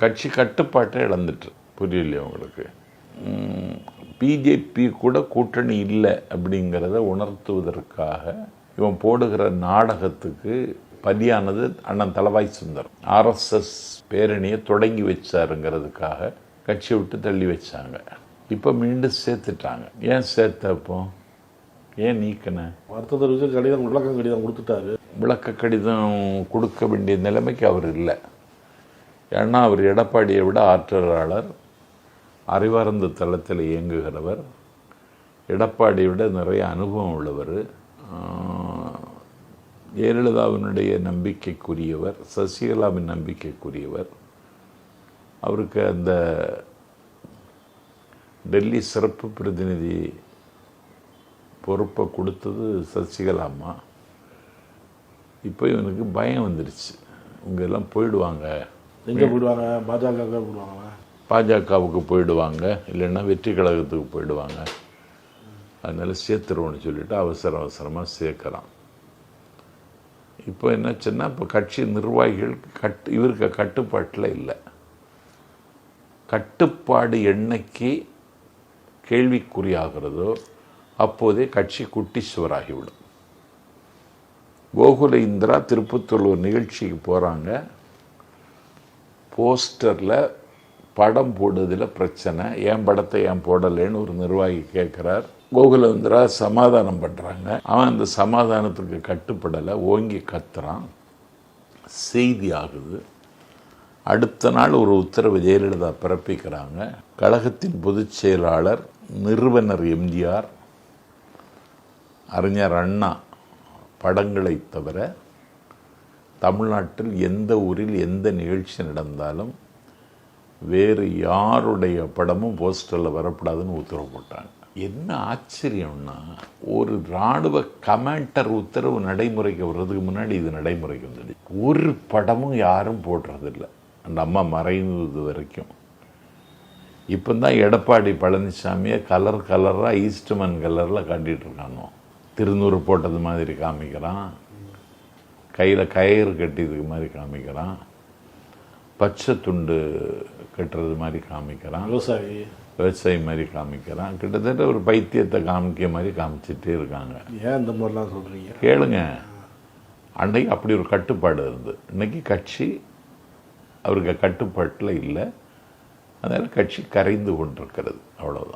கட்சி கட்டுப்பாட்டை இழந்துட்டு புரியலையே உங்களுக்கு. பிஜேபி கூட கூட்டணி இல்லை அப்படிங்கிறத உணர்த்துவதற்காக இவன் போடுகிற நாடகத்துக்கு பலியானது அண்ணன் தளவாய் சுந்தர். ஆர்எஸ்எஸ் பேரணியை தொடங்கி வச்சாருங்கிறதுக்காக கட்சியை விட்டு தள்ளி வச்சாங்க. இப்போ மீண்டும் சேர்த்துட்டாங்க. ஏன் சேர்த்தப்போ ஏன் நீக்கின? வருத்த தெரிவித்து கடிதம் விளக்க கடிதம் கொடுத்துட்டாரு. விளக்க கடிதம் கொடுக்க வேண்டிய நிலைமைக்கு அவர் இல்லை. ஏன்னா அவர் எடப்பாடியை விட ஆற்றலாளர், அறிவார்ந்த தளத்தில் இயங்குகிறவர், எடப்பாடியை விட நிறைய அனுபவம் உள்ளவர், ஜெயலலிதாவினுடைய நம்பிக்கைக்குரியவர், சசிகலாவின் நம்பிக்கைக்குரியவர். அவருக்கு அந்த டெல்லி சிறப்பு பிரதிநிதி பொறுப்பை கொடுத்தது சசிகலா அம்மா. இப்போ இவனுக்கு பயம் வந்துடுச்சு. இவங்க எல்லாம் போயிடுவாங்க. எங்கே போயிடுவாங்க? பாஜகவுக்கு போயிடுவாங்க. பாஜகவுக்கு போயிடுவாங்க, இல்லைன்னா வெற்றி கழகத்துக்கு போயிடுவாங்க. அதனால சேர்த்துருவோன்னு சொல்லிட்டு அவசரமாக சேர்க்கலாம். இப்போ என்னாச்சுன்னா, இப்போ கட்சி நிர்வாகிகள் இவருக்கு கட்டுப்பாட்டில் இல்லை. கட்டுப்பாடு என்னைக்கு கேள்விக்குறியாகிறதோ அப்போதே கட்சி குட்டிச்சுவராகிவிடும். கோகுல இந்திரா திருப்பத்தூர் ஒரு நிகழ்ச்சிக்கு போகிறாங்க. போஸ்டரில் படம் போடுறதுல பிரச்சனை, என் படத்தை ஏன் போடலைன்னு ஒரு நிர்வாகி கேட்குறார். கோகுலேந்திரா சமாதானம் பண்ணுறாங்க. அவன் அந்த சமாதானத்துக்கு கட்டுப்படலை, ஓங்கி கத்துறான். செய்தி ஆகுது. அடுத்த நாள் ஒரு உத்தரவு ஜெயலலிதா பிறப்பிக்கிறாங்க. கழகத்தின் பொதுச் செயலாளர், நிறுவனர் எம்ஜிஆர், அறிஞர் அண்ணா படங்களை தவிர தமிழ்நாட்டில் எந்த ஊரில் எந்த நிகழ்ச்சி நடந்தாலும் வேறு யாருடைய படமும் போஸ்டரில் வரக்கூடாதுன்னு உத்தரவு போட்டாங்க. என்ன ஆச்சரியம்னா, ஒரு இராணுவ கமாண்டர் உத்தரவு நடைமுறைக்கு வர்றதுக்கு முன்னாடி இது நடைமுறைக்கு வந்துடுச்சு. ஒரு படமும் யாரும் போடுறதில்லை, அந்த அம்மா மறைந்தது வரைக்கும். இப்போ தான் எடப்பாடி பழனிசாமியை கலராக ஈஸ்ட்மன் கலரில் காட்டிகிட்டு இருக்கானோ. திருநூறு போட்டது மாதிரி காமிக்கிறான், கையில் கயிறு கட்டியதுக்கு மாதிரி காமிக்கிறான், பச்சை துண்டு கட்டுறது மாதிரி காமிக்கிறான், விவசாயி மாதிரி காமிக்கிறான். கிட்டத்தட்ட ஒரு பைத்தியத்தை காமிக்க மாதிரி காமிச்சிட்டே இருக்காங்க. ஏன் இந்த மாதிரிலாம் சொல்கிறீங்க? கேளுங்க. அன்னைக்கு அப்படி ஒரு கட்டுப்பாடு இருந்தது. இன்னைக்கு கட்சி அவருக்கு கட்டுப்பாட்டில் இல்லை. அதனால் கட்சி கரைந்து கொண்டிருக்கிறது. அவ்வளோதான்.